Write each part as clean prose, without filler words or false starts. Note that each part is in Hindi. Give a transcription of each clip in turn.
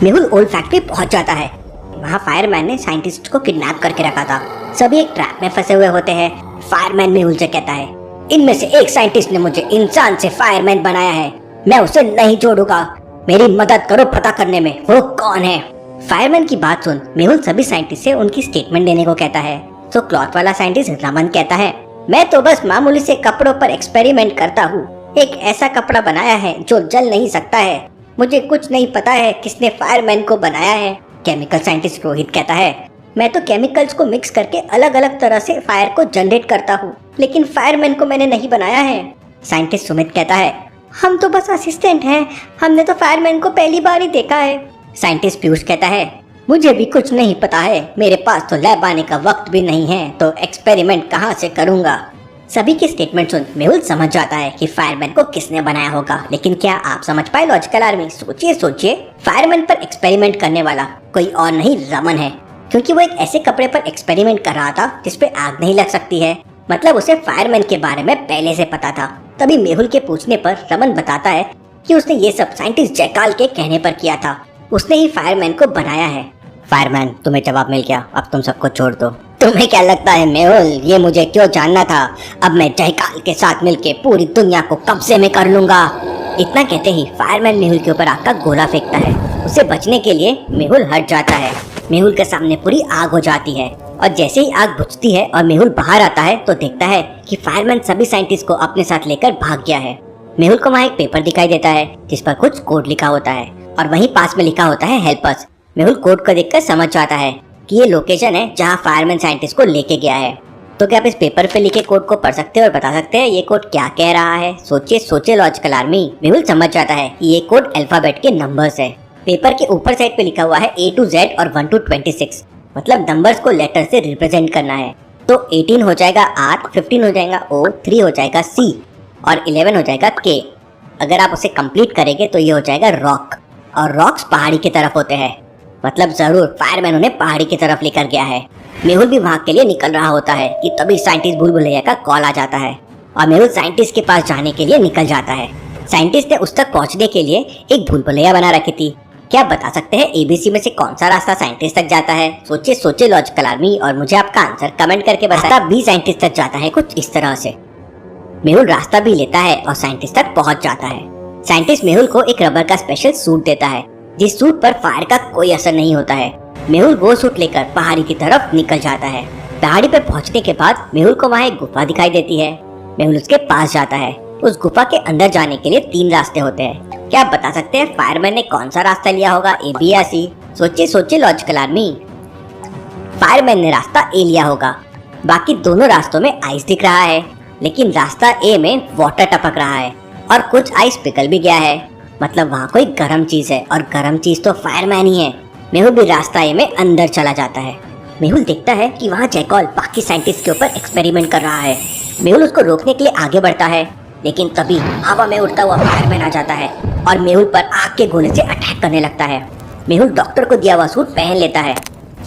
मेहुल ओल्ड फैक्ट्री पहुंच जाता है। वहाँ फायरमैन ने साइंटिस्ट को किडनैप करके रखा था। सभी एक ट्रैप में फंसे हुए होते हैं। फायरमैन मेहुल से कहता है, इनमें से एक साइंटिस्ट ने मुझे इंसान से फायरमैन बनाया है, मैं उसे नहीं छोड़ूंगा, मेरी मदद करो पता करने में वो कौन है। फायरमैन की बात सुन मेहुल सभी साइंटिस्ट से उनकी स्टेटमेंट देने को कहता है। तो क्लॉथ वाला साइंटिस्ट रमन कहता है, मैं तो बस मामूली से कपड़ों पर एक्सपेरिमेंट करता हूँ, एक ऐसा कपड़ा बनाया है जो जल नहीं सकता है, मुझे कुछ नहीं पता है किसने फायरमैन को बनाया है। केमिकल साइंटिस्ट रोहित कहता है, मैं तो केमिकल्स को मिक्स करके अलग अलग तरह से फायर को जनरेट करता हूँ, लेकिन फायरमैन को मैंने नहीं बनाया है। साइंटिस्ट सुमित कहता है, हम तो बस असिस्टेंट हैं, हमने तो फायरमैन को पहली बार ही देखा है। साइंटिस्ट पीयूष कहता है, मुझे भी कुछ नहीं पता है, मेरे पास तो लैब आने का वक्त भी नहीं है, तो एक्सपेरिमेंट कहाँ से करूँगा। सभी की स्टेटमेंट सुन मेहुल समझ जाता है कि फायरमैन को किसने बनाया होगा। लेकिन क्या आप समझ पाए लॉजिकल आर्मी? सोचिए फायरमैन पर एक्सपेरिमेंट करने वाला कोई और नहीं रमन है, क्योंकि वो एक ऐसे कपड़े पर एक्सपेरिमेंट कर रहा था जिसपे आग नहीं लग सकती है। मतलब उसे फायरमैन के बारे में पहले से पता था। तभी मेहुल के पूछने पर रमन बताता है कि उसने ये सब साइंटिस्ट जैकाल के कहने पर किया था, उसने ही फायरमैन को बनाया है। फायरमैन, तुम्हें जवाब मिल गया, अब तुम सबको छोड़ दो। तुम्हें क्या लगता है मेहुल, ये मुझे क्यों जानना था? अब मैं जयकाल के साथ मिलके पूरी दुनिया को कब्जे में कर लूंगा। इतना कहते ही फायरमैन मेहुल के ऊपर आग का गोला फेंकता है। उसे बचने के लिए मेहुल हट जाता है। मेहुल के सामने पूरी आग हो जाती है और जैसे ही आग बुझती है और मेहुल बाहर आता है तो देखता है कि फायरमैन सभी साइंटिस्ट को अपने साथ लेकर भाग गया है। मेहुल को वहाँ एक पेपर दिखाई देता है जिस पर कुछ कोड लिखा होता है और वहीं पास में लिखा होता है हेल्प अस। मेहुल कोड को देखकर समझ जाता है कि ये लोकेशन है जहाँ फायरमैन साइंटिस्ट को लेके गया है। तो क्या आप इस पेपर पे लिखे कोड को पढ़ सकते हैं और बता सकते हैं ये कोड क्या कह रहा है? सोचिए लॉजिकल आर्मी। मेहुल समझ जाता है कि ये कोड अल्फाबेट के नंबर्स है। पेपर के ऊपर साइड पे लिखा हुआ है A to Z और 1 to 26, मतलब नंबर्स को लेटर से रिप्रेजेंट करना है। तो 18 हो जाएगा R, 15 हो जाएगा O, 3 हो जाएगा C और 11 हो जाएगा K। अगर आप उसे कंप्लीट करेंगे तो ये हो जाएगा रॉक, और रॉक्स पहाड़ी की तरफ होते हैं, मतलब जरूर फायरमैन उन्हें पहाड़ी की तरफ लेकर गया है। मेहुल भी भाग के लिए निकल रहा होता है कि तभी साइंटिस्ट भूल भुलैया का कॉल आ जाता है और मेहुल साइंटिस्ट के पास जाने के लिए निकल जाता है। साइंटिस्ट ने उस तक पहुंचने के लिए एक भूल भुलैया बना रखी थी। क्या आप बता सकते हैं ABC में से कौन सा रास्ता साइंटिस्ट तक जाता है? सोचिए लॉजिकल आर्मी और मुझे आपका आंसर कमेंट करके बताइए। भी साइंटिस्ट तक जाता है कुछ इस तरह से। मेहुल रास्ता भी लेता है और साइंटिस्ट तक पहुंच जाता है। साइंटिस्ट मेहुल को एक रबर का स्पेशल सूट देता है जिस सूट पर फायर का कोई असर नहीं होता है। मेहुल वो सूट लेकर पहाड़ी की तरफ निकल जाता है। पहाड़ी पर पहुंचने के बाद मेहुल को वहाँ एक गुफा दिखाई देती है। मेहुल उसके पास जाता है। उस गुफा के अंदर जाने के लिए 3 रास्ते होते हैं। क्या आप बता सकते हैं फायरमैन ने कौन सा रास्ता लिया होगा, A, B या C? सोचिए लॉजिकल आर्मी। फायरमैन ने रास्ता A लिया होगा। बाकी दोनों रास्तों में आइस दिख रहा है, लेकिन रास्ता A में वाटर टपक रहा है और कुछ आइस पिघल भी गया है, मतलब वहाँ कोई गर्म चीज है और गर्म चीज तो फायरमैन ही है। मेहुल भी रास्ता ए में अंदर चला जाता है। मेहुल देखता है कि वहाँ जैकॉल बाकी साइंटिस्ट के ऊपर एक्सपेरिमेंट कर रहा है। मेहुल उसको रोकने के लिए आगे बढ़ता है, लेकिन तभी हवा में उड़ता हुआ फायरमैन आ जाता है और मेहुल पर आग के गोले से अटैक करने लगता है। मेहुल डॉक्टर को दिया हुआ सूट पहन लेता है।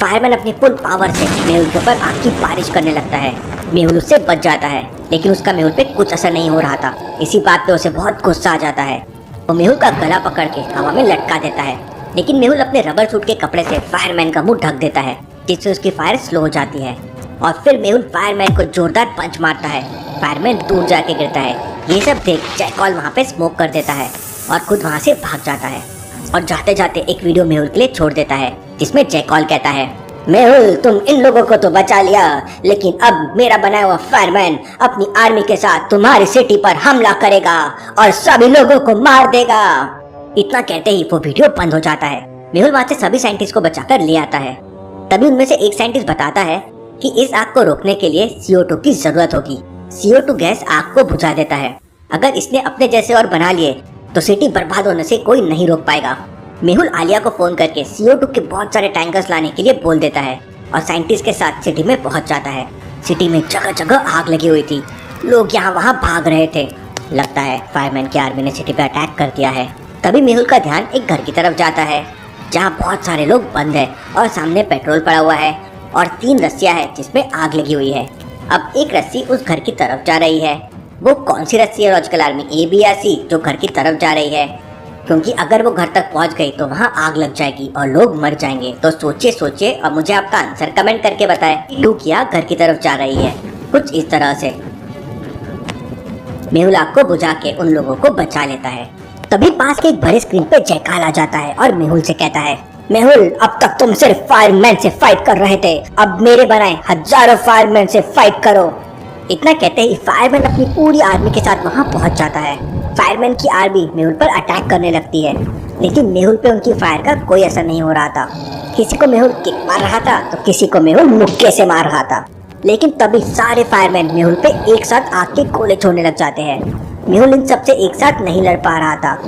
फायरमैन अपनी फुल पावर से मेहुल के ऊपर आग की बारिश करने लगता है। मेहुल उससे बच जाता है, लेकिन उसका मेहुल पे कुछ असर नहीं हो रहा था। इसी बात पे उसे बहुत गुस्सा आ जाता है। वो मेहुल का गला पकड़ के हवा में लटका देता है, लेकिन मेहुल अपने रबर सूट के कपड़े से फायरमैन का मुंह ढक देता है, जिससे उसकी फायर स्लो हो जाती है। और फिर मेहुल फायरमैन को जोरदार पंच मारता है। फायरमैन दूर जाके गिरता है। ये सब देख जैकॉल वहाँ पे स्मोक कर देता है और खुद वहाँ से भाग जाता है और जाते जाते एक वीडियो मेहुल के लिए छोड़ देता है जिसमें जैकॉल कहता है, मेहुल तुम इन लोगों को तो बचा लिया, लेकिन अब मेरा बनाया हुआ फायरमैन अपनी आर्मी के साथ तुम्हारी सिटी पर हमला करेगा और सभी लोगों को मार देगा। इतना कहते ही वो वीडियो बंद हो जाता है। मेहुल वहाँ से सभी साइंटिस्ट को बचाकर ले आता है। तभी उनमें से एक साइंटिस्ट बताता है कि इस आग को रोकने के लिए CO2 की जरूरत होगी। CO2 गैस आग को बुझा देता है। अगर इसने अपने जैसे और बना लिए तो सिटी बर्बाद होने से कोई नहीं रोक पाएगा। मेहुल आलिया को फोन करके CO2 के बहुत सारे टैंकर्स लाने के लिए बोल देता है और साइंटिस्ट के साथ सिटी में पहुंच जाता है। सिटी में जगह जगह आग लगी हुई थी, लोग यहाँ वहाँ भाग रहे थे। लगता है फायरमैन की आर्मी ने सिटी पे अटैक कर दिया है। तभी मेहुल का ध्यान एक घर की तरफ जाता है जहाँ बहुत सारे लोग बंद हैं और सामने पेट्रोल पड़ा हुआ है और 3 रस्सियाँ हैं जिसमें आग लगी हुई है। अब एक रस्सी उस घर की तरफ जा रही है। वो कौन सी रस्सी है लॉजिकल आर्मी, A, B या C जो घर की तरफ जा रही है? क्योंकि अगर वो घर तक पहुंच गई तो वहाँ आग लग जाएगी और लोग मर जाएंगे। तो सोचिए सोचिए और मुझे आपका आंसर कमेंट करके बताएं। टूकिया घर की तरफ जा रही है कुछ इस तरह से। मेहुल आग को बुझा के उन लोगों को बचा लेता है। तभी पास के एक बड़े स्क्रीन पे जयकाल आ जाता है और मेहुल से कहता है, मेहुल अब तक तुम सिर्फ फायरमैन से फाइट कर रहे थे, अब मेरे बनाए हजारों फायरमैन से फाइट करो। इतना कहते ही फायरमैन अपनी पूरी आर्मी के साथ वहाँ पहुँच जाता है। फायरमैन की आर्मी मेहुल पर अटैक करने लगती है, लेकिन मेहुल पे उनकी फायर का कोई असर नहीं हो रहा था। किसी को मेहुल किक मार रहा था तो किसी को मेहुल मुक्के से मार रहा था। लेकिन तभी सारे फायरमैन मेहुल पे एक साथ आग के गोले छोड़ने लग जाते हैं। मेहुल इन सबसे एक साथ नहीं लड़ पा रहा था।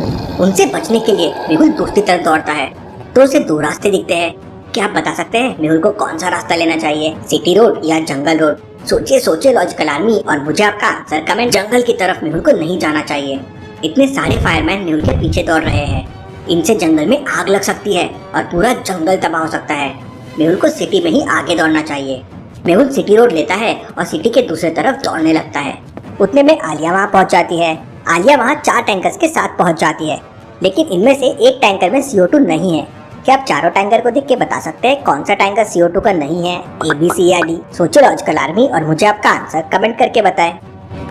उनसे बचने के लिए मेहुल दूसरी तरफ दौड़ता है तो उसे दो रास्ते दिखते हैं। क्या आप बता सकते हैं मेहुल को कौन सा रास्ता लेना चाहिए, सिटी रोड या जंगल रोड? सोचिए सोचिए लॉजिकल आर्मी और मुझे आपका आंसर कमेंट। जंगल की तरफ मेहुल को नहीं जाना चाहिए। इतने सारे फायरमैन मेहुल के पीछे दौड़ रहे हैं। इनसे जंगल में आग लग सकती है और पूरा जंगल तबाह हो सकता है। मेहुल को सिटी में ही आगे दौड़ना चाहिए। मेहुल सिटी रोड लेता है और सिटी के दूसरी तरफ दौड़ने लगता है। उतने में आलिया वहाँ पहुँच जाती है। आलिया वहाँ 4 टैंकर्स के साथ पहुँच जाती है, लेकिन इनमें से एक टैंकर में CO2 नहीं है। क्या आप चारों टैंकर को देख के बता सकते हैं कौन सा टैंकर CO2 का नहीं है, A, B, C या D? सोचो लॉजिकल आर्मी और मुझे आपका आंसर कमेंट करके बताएं।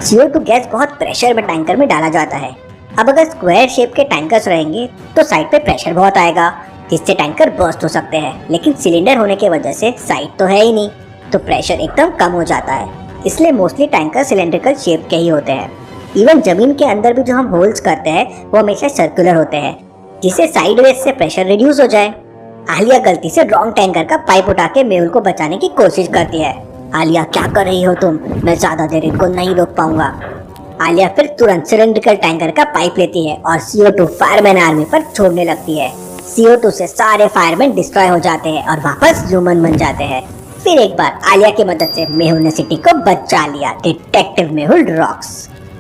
CO2 गैस बहुत प्रेशर में टैंकर में डाला जाता है। अब अगर स्क्वायर शेप के टैंकर्स रहेंगे तो साइड पे प्रेशर बहुत आएगा, जिससे टैंकर बर्स्ट हो सकते हैं। लेकिन सिलेंडर होने की वजह से साइड तो है ही नहीं, तो प्रेशर एकदम कम हो जाता है। इसलिए मोस्टली टैंकर सिलेंड्रिकल शेप के ही होते हैं। इवन जमीन के अंदर भी जो हम होल्स करते हैं वो हमेशा सर्कुलर होते हैं, जिससे साइडवेज से प्रेशर रिड्यूस हो जाए। आलिया गलती से रॉन्ग टैंकर का पाइप उठा के मेहुल को बचाने की कोशिश करती है। आलिया क्या कर रही हो तुम, मैं ज्यादा देर इनको नहीं रोक पाऊंगा। आलिया फिर तुरंत सिलेंड्रिकल टैंकर का पाइप लेती है और CO2 फायरमैन आर्मी पर छोड़ने लगती है। CO2 से सारे फायरमैन डिस्ट्रॉय हो जाते हैं और वापस ह्यूमन बन जाते हैं। फिर एक बार आलिया की मदद से मेहुल ने सिटी को बचा लिया। Detective Mehul rocks.